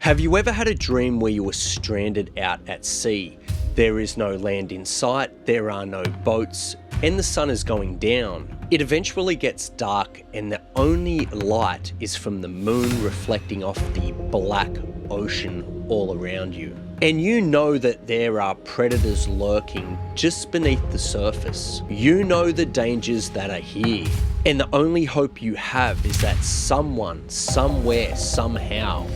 Have you ever had a dream where you were stranded out at sea? There is no land in sight, there are no boats, and the sun is going down. It eventually gets dark and the only light is from the moon reflecting off the black ocean all around you. And you know that there are predators lurking just beneath the surface. You know the dangers that are here. And the only hope you have is that someone, somewhere, somehow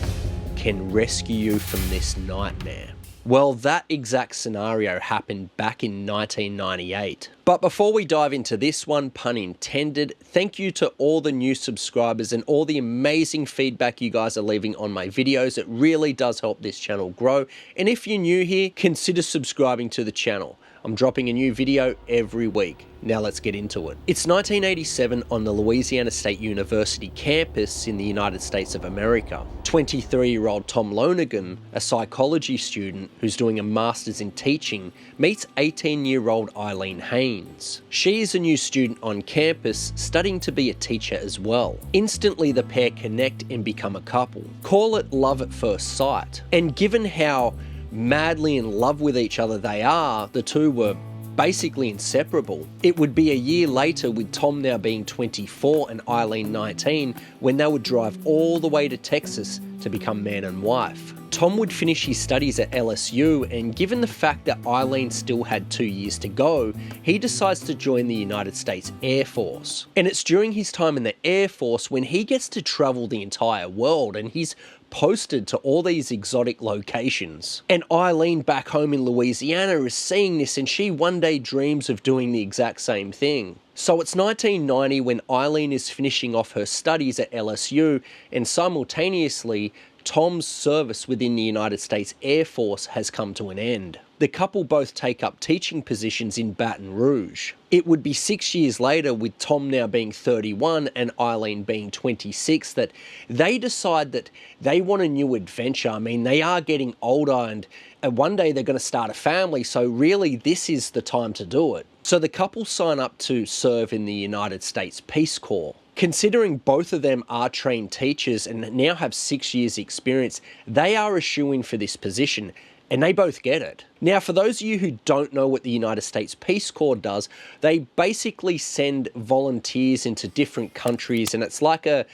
can rescue you from this nightmare. Well, that exact scenario happened back in 1998. But before we dive into this one, pun intended, thank you to all the new subscribers and all the amazing feedback you guys are leaving on my videos. It really does help this channel grow. And if you're new here, consider subscribing to the channel. I'm dropping a new video every week. Now let's get into it. It's 1987 on the Louisiana State University campus in the United States of America. 23-year-old Tom Lonergan, a psychology student who's doing a master's in teaching, meets 18-year-old Eileen Haynes. She is a new student on campus, studying to be a teacher as well. Instantly, the pair connect and become a couple. Call it love at first sight. And given how madly in love with each other they are, the two were basically inseparable. It would be a year later, with Tom now being 24 and Eileen 19, when they would drive all the way to Texas to become man and wife. Tom would finish his studies at LSU, and given the fact that Eileen still had 2 years to go, he decides to join the United States Air Force. And it's during his time in the Air Force when he gets to travel the entire world, and he's posted to all these exotic locations. And Eileen back home in Louisiana is seeing this, and she one day dreams of doing the exact same thing. So it's 1990 when Eileen is finishing off her studies at LSU, and simultaneously Tom's service within the United States Air Force has come to an end. The couple both take up teaching positions in Baton Rouge. It would be 6 years later, with Tom now being 31 and Eileen being 26, that they decide that they want a new adventure. I mean, they are getting older, and one day they're going to start a family, so really this is the time to do it. So the couple sign up to serve in the United States Peace Corps. Considering both of them are trained teachers and now have 6 years experience, they are a shoo-in for this position, and they both get it. Now, for those of you who don't know what the United States Peace Corps does, they basically send volunteers into different countries, and it's like an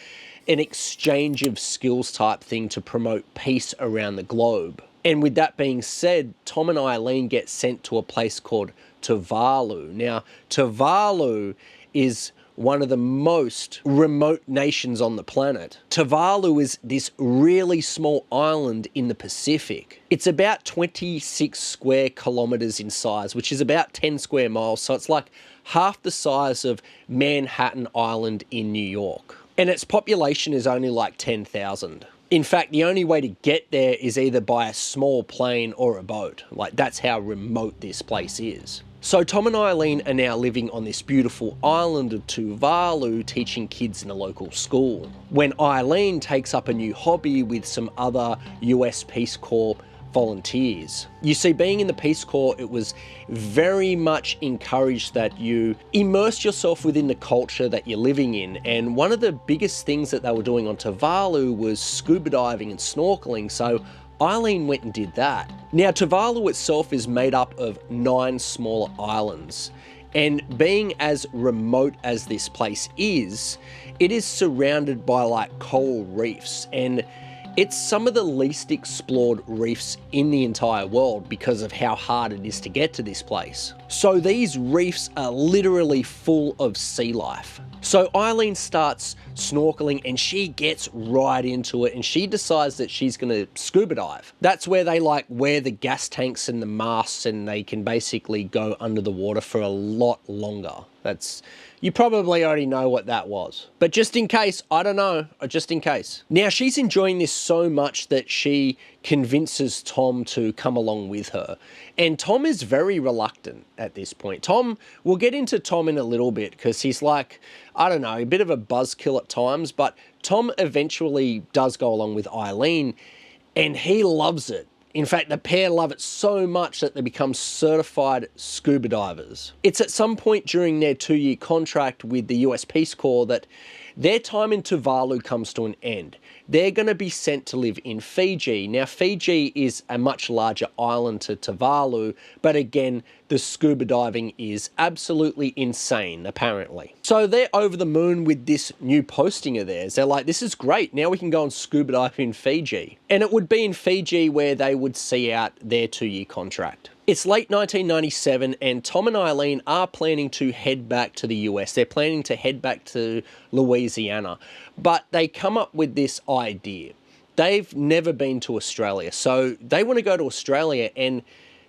exchange of skills type thing to promote peace around the globe. And with that being said, Tom and Eileen get sent to a place called Tuvalu. Now, Tuvalu is one of the most remote nations on the planet. Tuvalu is this really small island in the Pacific. It's about 26 square kilometers in size, which is about 10 square miles. So it's like half the size of Manhattan Island in New York. And its population is only like 10,000. In fact, the only way to get there is either by a small plane or a boat. Like, that's how remote this place is. So Tom and Eileen are now living on this beautiful island of Tuvalu, teaching kids in a local school, when Eileen takes up a new hobby with some other US Peace Corps volunteers. You see, being in the Peace Corps, it was very much encouraged that you immerse yourself within the culture that you're living in. And one of the biggest things that they were doing on Tuvalu was scuba diving and snorkeling. So Eileen went and did that. Now, Tuvalu itself is made up of 9 smaller islands. And being as remote as this place is, it is surrounded by like coral reefs, and it's some of the least explored reefs in the entire world because of how hard it is to get to this place. So these reefs are literally full of sea life. So Eileen starts snorkeling and she gets right into it, and she decides that she's going to scuba dive. That's where they like wear the gas tanks and the masks, and they can basically go under the water for a lot longer. You probably already know what that was. But just in case, I don't know, just in case. Now, she's enjoying this so much that she convinces Tom to come along with her. And Tom is very reluctant at this point. We'll get into Tom in a little bit, because he's like, I don't know, a bit of a buzzkill at times, but Tom eventually does go along with Eileen, and he loves it. In fact, the pair love it so much that they become certified scuba divers. It's at some point during their 2-year contract with the US Peace Corps that their time in Tuvalu comes to an end. they're going to be sent to live in Fiji. Now, Fiji is a much larger island to Tuvalu, but again, the scuba diving is absolutely insane, apparently. So they're over the moon with this new posting of theirs. They're like, this is great. Now we can go and scuba dive in Fiji. And it would be in Fiji where they would see out their 2-year contract. It's late 1997 and Tom and Eileen are planning to head back to the US. They're planning to head back to Louisiana, but they come up with this idea. They've never been to Australia, so they want to go to Australia and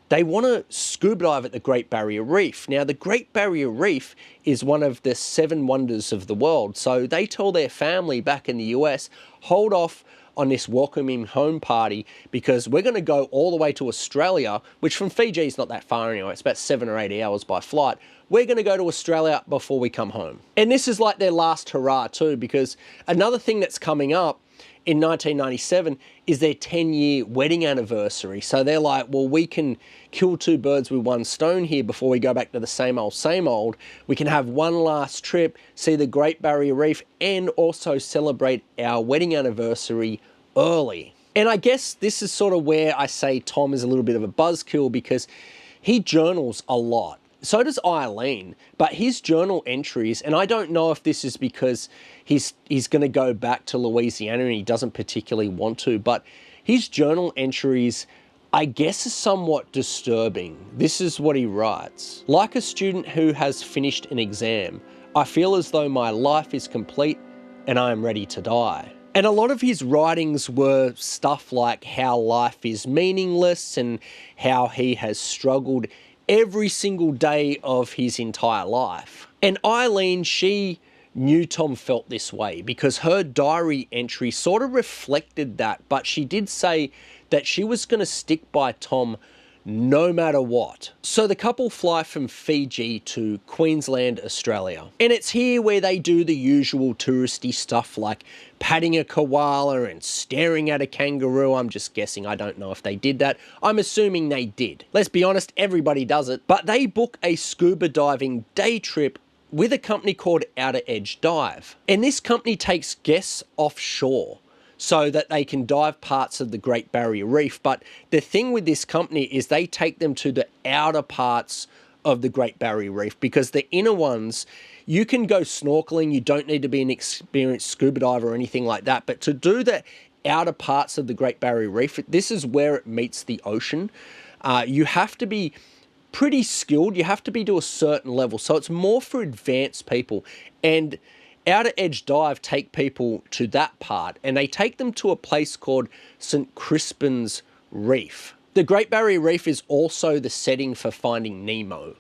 they want to scuba dive at the Great Barrier Reef. Now, the Great Barrier Reef is one of the 7 wonders of the world, so they tell their family back in the US, hold off on this welcoming home party because we're going to go all the way to Australia, which from Fiji is not that far anyway. It's about 7 or 8 hours by flight. We're going to go to Australia before we come home. And this is like their last hurrah too, because another thing that's coming up in 1997 is their 10-year wedding anniversary. So they're like, well, we can kill 2 birds with 1 stone here before we go back to the same old. We can have one last trip, see the Great Barrier Reef, and also celebrate our wedding anniversary early. And I guess this is sort of where I say Tom is a little bit of a buzzkill because he journals a lot. So does Eileen, but his journal entries, and I don't know if this is because he's going to go back to Louisiana and he doesn't particularly want to, but his journal entries, I guess, are somewhat disturbing. This is what he writes. Like a student who has finished an exam, I feel as though my life is complete and I am ready to die. And a lot of his writings were stuff like how life is meaningless and how he has struggled every single day of his entire life. And Eileen, she knew Tom felt this way because her diary entry sort of reflected that, but she did say that she was going to stick by Tom no matter what. So the couple fly from Fiji to Queensland, Australia. And it's here where they do the usual touristy stuff like patting a koala and staring at a kangaroo. I'm just guessing. I don't know if they did that. I'm assuming they did. Let's be honest, everybody does it. But they book a scuba diving day trip with a company called Outer Edge Dive. And this company takes guests offshore so that they can dive parts of the Great Barrier Reef. But the thing with this company is they take them to the outer parts of the Great Barrier Reef because the inner ones, you can go snorkeling. You don't need to be an experienced scuba diver or anything like that. But to do the outer parts of the Great Barrier Reef, this is where it meets the ocean. You have to be pretty skilled. You have to be to a certain level. So it's more for advanced people. And Outer Edge Dive take people to that part and they take them to a place called St. Crispin's Reef. The Great Barrier Reef is also the setting for Finding Nemo.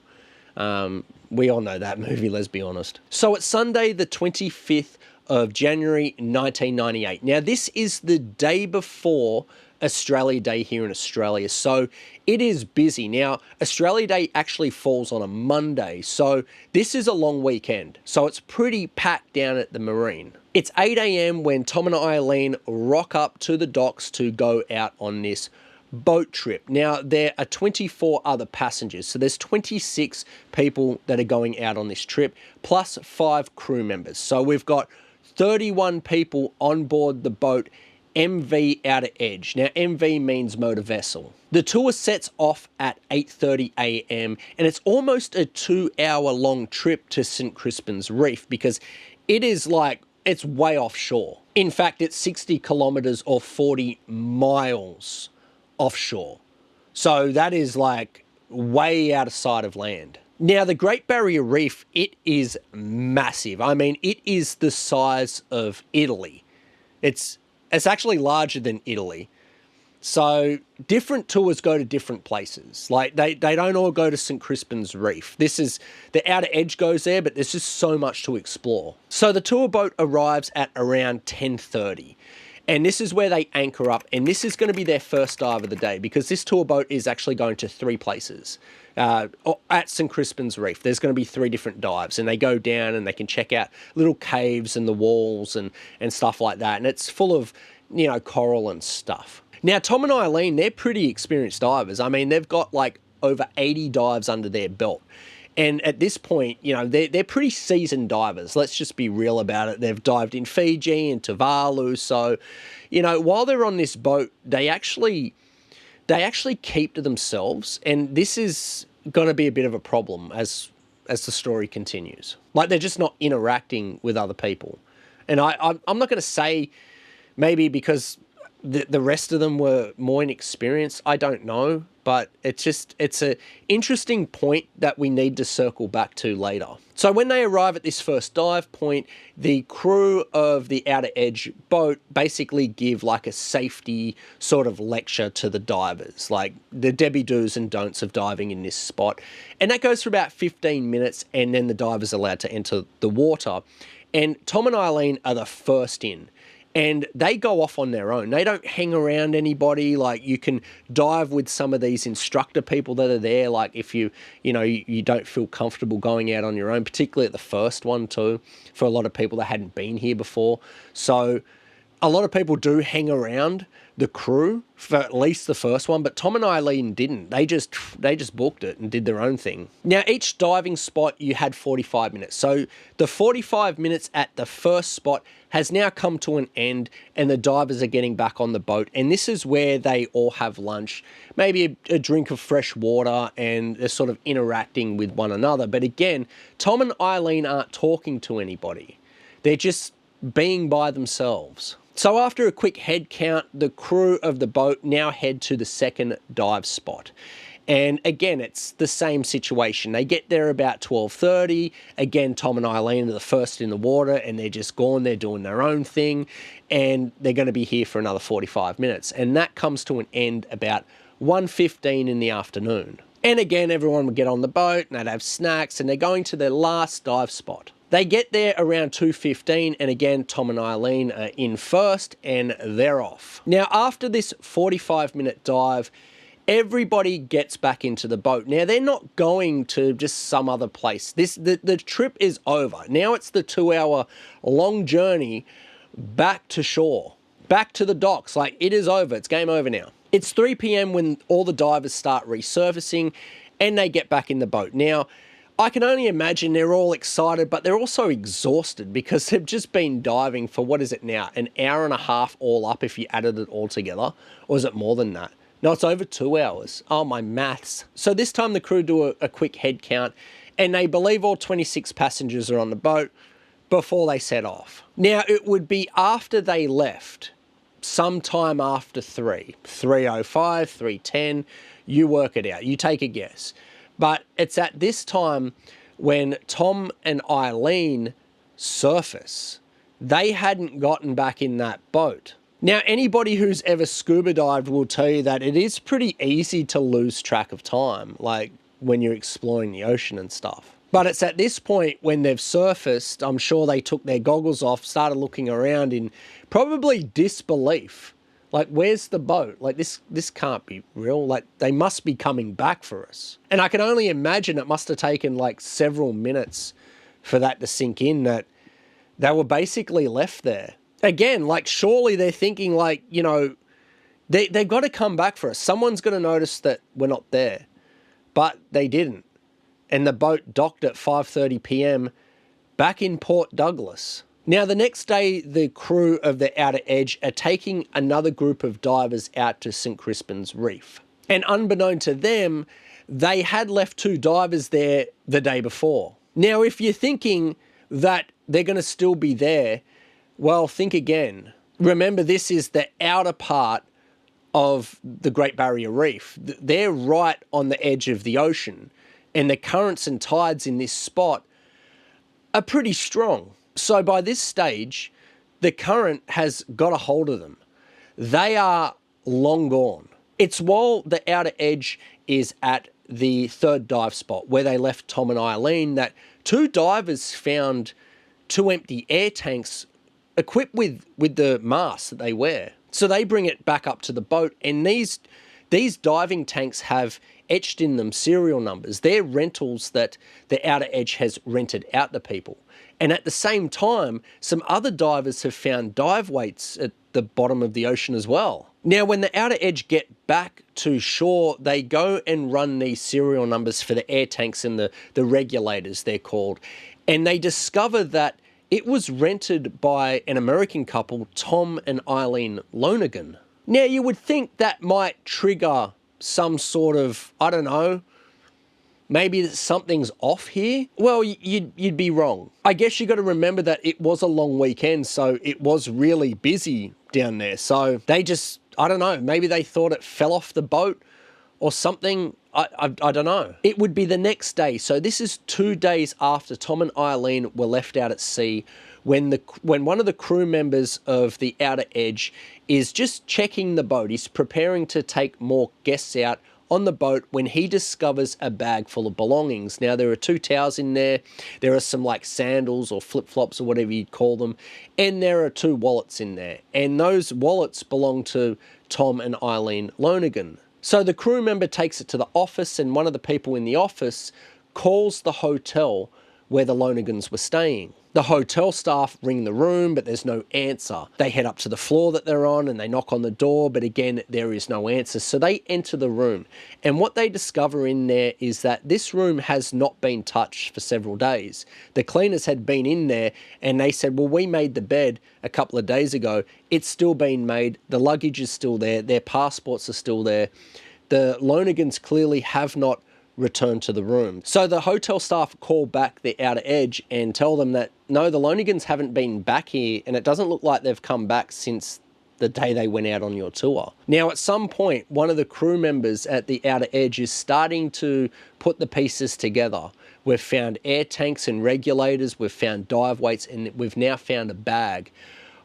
We all know that movie, let's be honest. So it's Sunday the 25th of January 1998. Now this is the day before Australia Day here in Australia, so it is busy. Now, Australia Day actually falls on a Monday, so this is a long weekend, so it's pretty packed down at the Marine. It's 8 AM when Tom and Eileen rock up to the docks to go out on this boat trip. Now, there are 24 other passengers, so there's 26 people that are going out on this trip, plus 5 crew members. So we've got 31 people on board the boat MV Outer Edge. Now, MV means motor vessel. The tour sets off at 8:30 AM and it's almost a 2-hour long trip to St. Crispin's Reef because it is like, it's way offshore. In fact, it's 60 kilometers or 40 miles offshore. So that is like way out of sight of land. Now, the Great Barrier Reef, it is massive. I mean, it is the size of Italy. It's actually larger than Italy. So different tours go to different places. Like they don't all go to St. Crispin's Reef. This is, the Outer Edge goes there, but there's just so much to explore. So the tour boat arrives at around 10:30. And this is where they anchor up. And this is going to be their first dive of the day because this tour boat is actually going to 3 places. At St. Crispin's Reef, there's going to be 3 different dives and they go down and they can check out little caves and the walls and stuff like that. And it's full of, you know, coral and stuff. Now, Tom and Eileen, they're pretty experienced divers. I mean, they've got like over 80 dives under their belt. And at this point, you know, they're pretty seasoned divers. Let's just be real about it. They've dived in Fiji and Tuvalu. So, you know, while they're on this boat, they actually keep to themselves. And this is going to be a bit of a problem as the story continues. Like, they're just not interacting with other people. And I'm not going to say maybe because the rest of them were more inexperienced. I don't know. But it's an interesting point that we need to circle back to later. So when they arrive at this first dive point, the crew of the Outer Edge boat basically give like a safety sort of lecture to the divers, like the Debbie do's and don'ts of diving in this spot. And that goes for about 15 minutes, and then the divers are allowed to enter the water. And Tom and Eileen are the first in. And they go off on their own. They don't hang around anybody. Like, you can dive with some of these instructor people that are there. Like, if you don't feel comfortable going out on your own, particularly at the first one too, for a lot of people that hadn't been here before. So a lot of people do hang around the crew for at least the first one, but Tom and Eileen didn't. They just booked it and did their own thing. Now, each diving spot, you had 45 minutes. So the 45 minutes at the first spot has now come to an end, and the divers are getting back on the boat. And this is where they all have lunch, maybe a drink of fresh water, and they're sort of interacting with one another. But again, Tom and Eileen aren't talking to anybody. They're just being by themselves. So after a quick head count, the crew of the boat now head to the second dive spot. And again, it's the same situation. They get there about 12:30. Again, Tom and Eileen are the first in the water, and they're just gone. They're doing their own thing, and they're going to be here for another 45 minutes. And that comes to an end about 1:15 in the afternoon. And again, everyone would get on the boat, and they'd have snacks, and they're going to their last dive spot. They get there around 2:15, and again, Tom and Eileen are in first, and they're off. Now, after this 45-minute dive, everybody gets back into the boat. Now, they're not going to just some other place. The trip is over. Now it's the 2-hour long journey back to shore, back to the docks. Like, it is over. It's game over now. It's 3 p.m. when all the divers start resurfacing, and they get back in the boat. Now, I can only imagine they're all excited, but they're also exhausted because they've just been diving for, what is it now, an hour and a half all up if you added it all together? Or is it more than that? No, it's over 2 hours. Oh, my maths. So this time the crew do a quick head count, and they believe all 26 passengers are on the boat before they set off. Now, it would be after they left, sometime after 3:05, 3:10, you work it out. You take a guess. But it's at this time when Tom and Eileen surface. They hadn't gotten back in that boat. Now, anybody who's ever scuba dived will tell you that it is pretty easy to lose track of time, like when you're exploring the ocean and stuff. But it's at this point when they've surfaced, I'm sure they took their goggles off, started looking around in probably disbelief. Like, where's the boat? Like, this can't be real. Like, they must be coming back for us. And I can only imagine it must have taken like several minutes for that to sink in, that they were basically left there. Again, like, surely they're thinking, like, you know, they've got to come back for us. Someone's going to notice that we're not there. But they didn't. And the boat docked at 5:30 p.m. back in Port Douglas. Now, the next day, the crew of the Outer Edge are taking another group of divers out to St. Crispin's Reef. And unbeknown to them, they had left 2 divers there the day before. Now, if you're thinking that they're going to still be there, well, think again. Remember, this is the outer part of the Great Barrier Reef. They're right on the edge of the ocean, and the currents and tides in this spot are pretty strong. So by this stage, the current has got a hold of them. They are long gone. It's while the Outer Edge is at the third dive spot where they left Tom and Eileen that 2 divers found 2 empty air tanks equipped with the mask that they wear. So they bring it back up to the boat, and these diving tanks have etched in them serial numbers. They're rentals that the Outer Edge has rented out to people. And at the same time, some other divers have found dive weights at the bottom of the ocean as well. Now, when the Outer Edge get back to shore, they go and run these serial numbers for the air tanks and the regulators, they're called. And they discover that it was rented by an American couple, Tom and Eileen Lonergan. Now, you would think that might trigger some sort of, I don't know, maybe that something's off here. Well, you'd be wrong. I guess you got to remember that it was a long weekend, so it was really busy down there. So they just, I don't know, maybe they thought it fell off the boat or something. I don't know. It would be the next day. So this is 2 days after Tom and Eileen were left out at sea, when one of the crew members of the Outer Edge is just checking the boat. He's preparing to take more guests out on the boat when he discovers a bag full of belongings. Now, there are 2 towels in there. There are some like sandals or flip-flops or whatever you'd call them. And there are 2 wallets in there. And those wallets belong to Tom and Eileen Lonergan. So the crew member takes it to the office, and one of the people in the office calls the hotel where the Lonergans were staying. The hotel staff ring the room, but there's no answer. They head up to the floor that they're on and they knock on the door, but again, there is no answer. So they enter the room, and what they discover in there is that this room has not been touched for several days. The cleaners had been in there and they said, well, we made the bed a couple of days ago. It's still been made. The luggage is still there. Their passports are still there. The Lonergans clearly have not returned to the room. So the hotel staff call back the Outer Edge and tell them that, no, the Lonergans haven't been back here, and it doesn't look like they've come back since the day they went out on your tour. Now, at some point, one of the crew members at the Outer Edge is starting to put the pieces together. We've found air tanks and regulators, we've found dive weights, and we've now found a bag.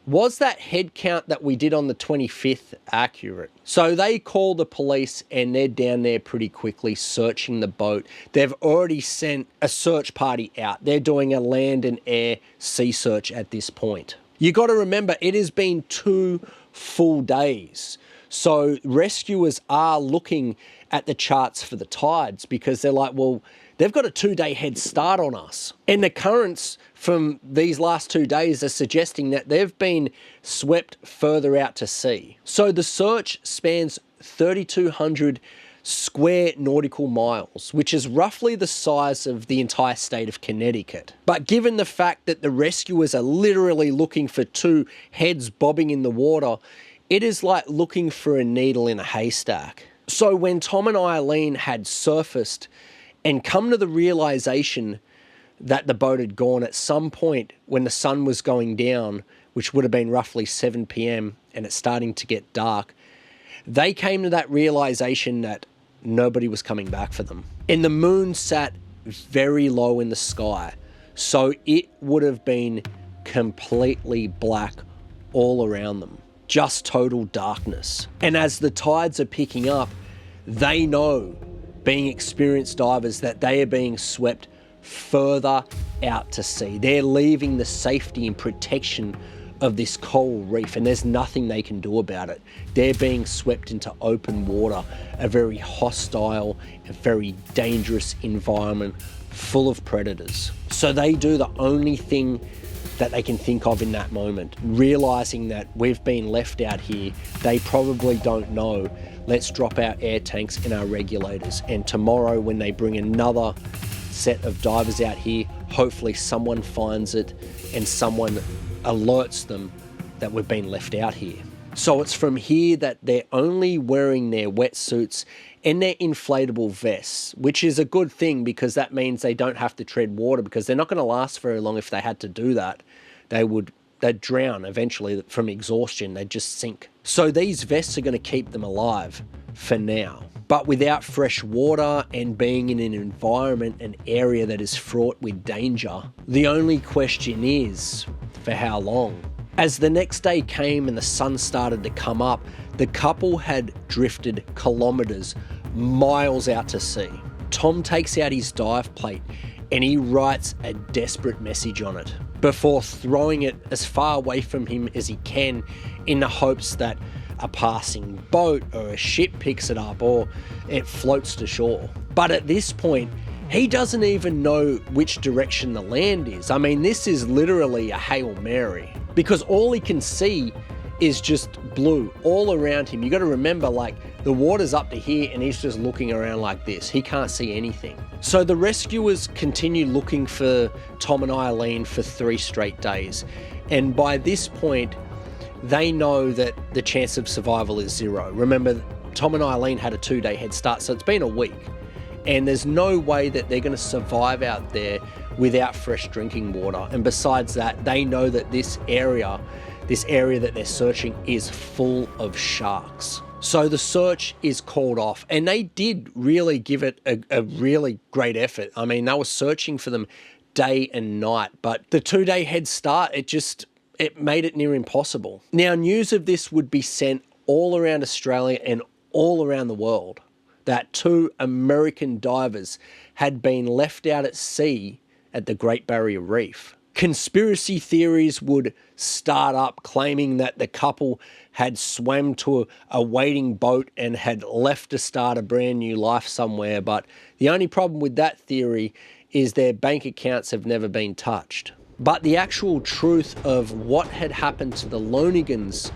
Was that head count that we did on the 25th accurate? So they call the police and they're down there pretty quickly searching the boat. They've already sent a search party out. They're doing a land and air sea search at this point. You got to remember, it has been 2 full days. So rescuers are looking at the charts for the tides because they're like, well, they've got a 2-day head start on us. And the currents from these last 2 days are suggesting that they've been swept further out to sea. So the search spans 3,200 square nautical miles, which is roughly the size of the entire state of Connecticut. But given the fact that the rescuers are literally looking for 2 heads bobbing in the water, it is like looking for a needle in a haystack. So when Tom and Eileen had surfaced and come to the realization that the boat had gone at some point when the sun was going down, which would have been roughly 7 p.m. and it's starting to get dark, they came to that realization that nobody was coming back for them. And the moon sat very low in the sky, so it would have been completely black all around them. Just total darkness. And as the tides are picking up, they know, being experienced divers, that they are being swept further out to sea. They're leaving the safety and protection of this coral reef, and there's nothing they can do about it. They're being swept into open water, a very hostile and very dangerous environment full of predators. So they do the only thing that they can think of in that moment, realizing that we've been left out here. They probably don't know. Let's drop our air tanks and our regulators. And tomorrow when they bring another set of divers out here, hopefully someone finds it and someone alerts them that we've been left out here. So it's from here that they're only wearing their wetsuits and their inflatable vests, which is a good thing because that means they don't have to tread water, because they're not going to last very long. If they had to do that, they'd drown eventually from exhaustion. They'd just sink. So these vests are going to keep them alive for now. But without fresh water and being in an environment, an area that is fraught with danger, the only question is, for how long? As the next day came and the sun started to come up, the couple had drifted kilometers, miles out to sea. Tom takes out his dive plate and he writes a desperate message on it before throwing it as far away from him as he can, in the hopes that a passing boat or a ship picks it up or it floats to shore. But at this point, he doesn't even know which direction the land is. I mean, this is literally a Hail Mary, because all he can see is just blue all around him. You got to remember, like, the water's up to here and he's just looking around like this. He can't see anything. So the rescuers continue looking for Tom and Eileen for 3 straight days. And by this point, they know that the chance of survival is 0. Remember, Tom and Eileen had a 2-day head start, so it's been a week. And there's no way that they're going to survive out there without fresh drinking water. And besides that, they know that this area that they're searching is full of sharks. So the search is called off, and they did really give it a really great effort. I mean, they were searching for them day and night, but the 2-day head start, it made it near impossible. Now, news of this would be sent all around Australia and all around the world, that 2 American divers had been left out at sea at the Great Barrier Reef. Conspiracy theories would start up claiming that the couple had swam to a waiting boat and had left to start a brand new life somewhere, but the only problem with that theory is their bank accounts have never been touched. But the actual truth of what had happened to the Lonergans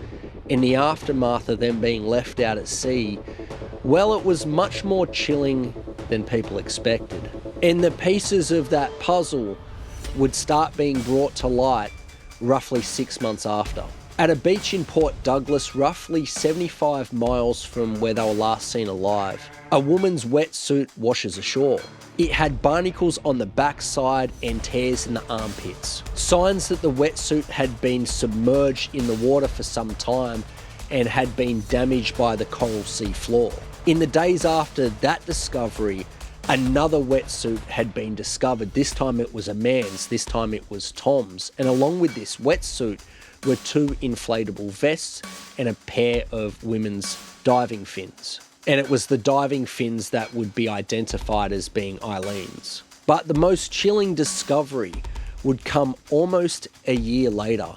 in the aftermath of them being left out at sea, well, it was much more chilling than people expected. And the pieces of that puzzle would start being brought to light roughly 6 months after. At a beach in Port Douglas, roughly 75 miles from where they were last seen alive, a woman's wetsuit washes ashore. It had barnacles on the backside and tears in the armpits. Signs that the wetsuit had been submerged in the water for some time and had been damaged by the coral sea floor. In the days after that discovery, another wetsuit had been discovered. This time it was a man's, this time it was Tom's. And along with this wetsuit were 2 inflatable vests and a pair of women's diving fins. And it was the diving fins that would be identified as being Eileen's. But the most chilling discovery would come almost a year later.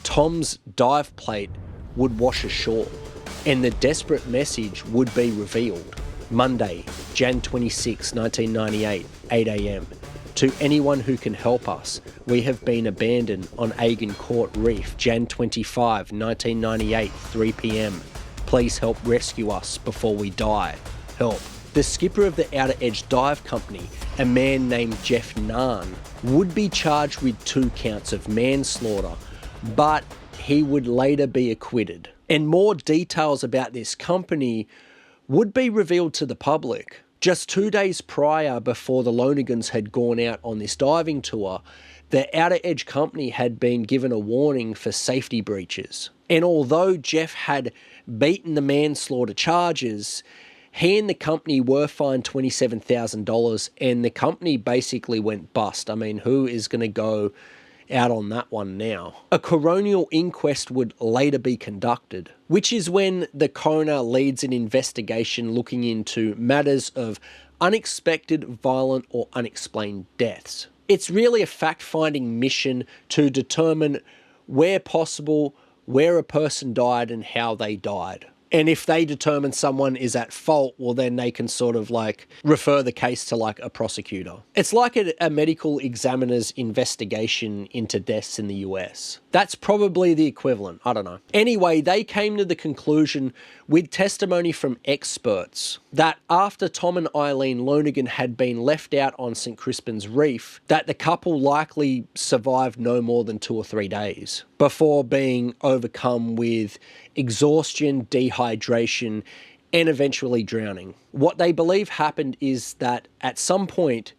Tom's dive plate would wash ashore, and the desperate message would be revealed. Monday, Jan 26, 1998, 8 a.m. To anyone who can help us, we have been abandoned on Agincourt Reef, Jan 25, 1998, 3 p.m. Please help rescue us before we die. Help. The skipper of the Outer Edge Dive Company, a man named Jeff Nahn, would be charged with 2 counts of manslaughter, but he would later be acquitted. And more details about this company would be revealed to the public. Just 2 days prior, before the Lonergans had gone out on this diving tour, the Outer Edge Company had been given a warning for safety breaches. And although Jeff had beaten the manslaughter charges, he and the company were fined $27,000, and the company basically went bust. I mean, who is going to go out on that one now? A coronial inquest would later be conducted, which is when the coroner leads an investigation looking into matters of unexpected, violent, or unexplained deaths. It's really a fact-finding mission to determine where possible, where a person died and how they died. And if they determine someone is at fault, well, then they can sort of like refer the case to like a prosecutor. It's like a medical examiner's investigation into deaths in the US. That's probably the equivalent. I don't know. Anyway, they came to the conclusion with testimony from experts that after Tom and Eileen Lonergan had been left out on St. Crispin's Reef, that the couple likely survived no more than 2 or 3 days before being overcome with exhaustion, dehydration, and eventually drowning. What they believe happened is that at some point,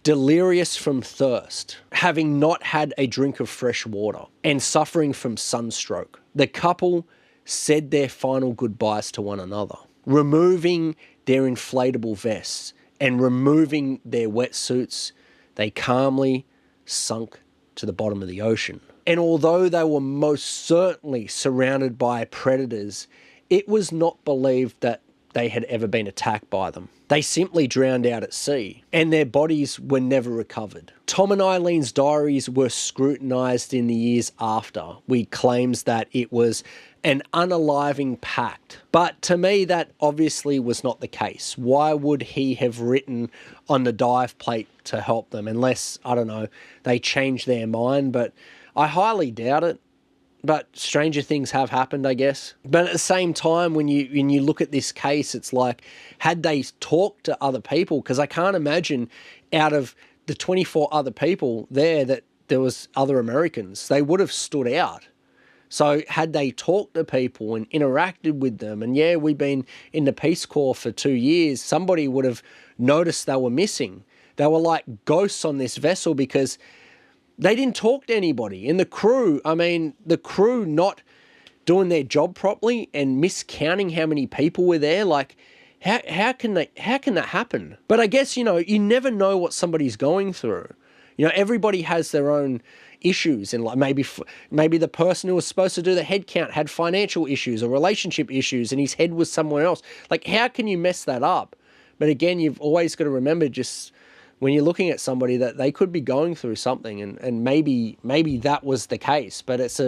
delirious from thirst, having not had a drink of fresh water, and suffering from sunstroke, the couple said their final goodbyes to one another, removing their inflatable vests and removing their wetsuits. They calmly sunk to the bottom of the ocean. And although they were most certainly surrounded by predators, it was not believed that they had ever been attacked by them. They simply drowned out at sea, and their bodies were never recovered. Tom and Eileen's diaries were scrutinised in the years after, with claims that it was an unaliving pact. But to me, that obviously was not the case. Why would he have written on the dive plate to help them? Unless, I don't know, they changed their mind, but I highly doubt it. but stranger things have happened, I guess. But at the same time, when you look at this case, it's like, had they talked to other people, because I can't imagine out of the 24 other people there that there was other Americans, they would have stood out. So had they talked to people and interacted with them, and yeah, we've been in the Peace Corps for 2 years, somebody would have noticed they were missing. They were like ghosts on this vessel because they didn't talk to anybody. And the crew, I mean, the crew not doing their job properly and miscounting how many people were there, like, how can that happen? But I guess, you never know what somebody's going through. Everybody has their own issues, and like maybe the person who was supposed to do the head count had financial issues or relationship issues and his head was somewhere else. Like, how can you mess that up? But again, you've always got to remember, just when you're looking at somebody, that they could be going through something, and maybe that was the case, but it's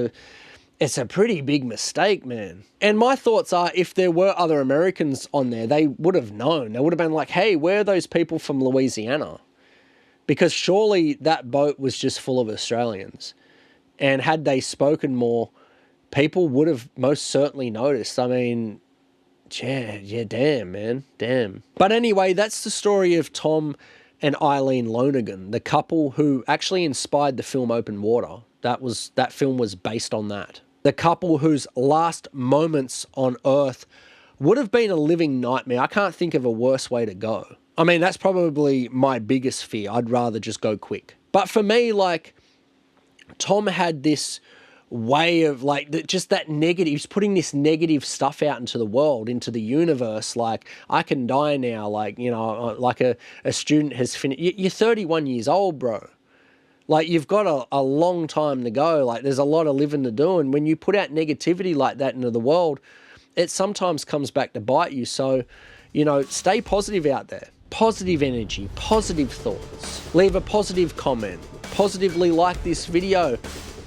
a pretty big mistake, man. And my thoughts are, if there were other Americans on there, they would have known. They would have been like, hey, where are those people from Louisiana? Because surely that boat was just full of Australians. And had they spoken more, people would have most certainly noticed. I mean, yeah, damn, man, damn. But anyway, that's the story of Tom and Eileen Lonergan, the couple who actually inspired the film Open Water. That film was based on that. The couple whose last moments on Earth would have been a living nightmare. I can't think of a worse way to go. I mean, that's probably my biggest fear. I'd rather just go quick. But for me, like, Tom had this way of, like, just that negative, he's putting this negative stuff out into the world, into the universe. Like, I can die now. Like, like a student has finished. You're 31 years old, bro. Like, you've got a long time to go. Like, there's a lot of living to do. And when you put out negativity like that into the world, it sometimes comes back to bite you. So, stay positive out there. Positive energy, positive thoughts. Leave a positive comment. Positively like this video.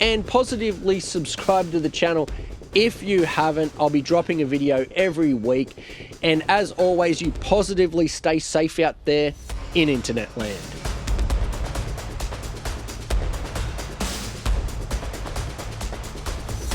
And positively subscribe to the channel if you haven't. I'll be dropping a video every week. And as always, you positively stay safe out there in internet land.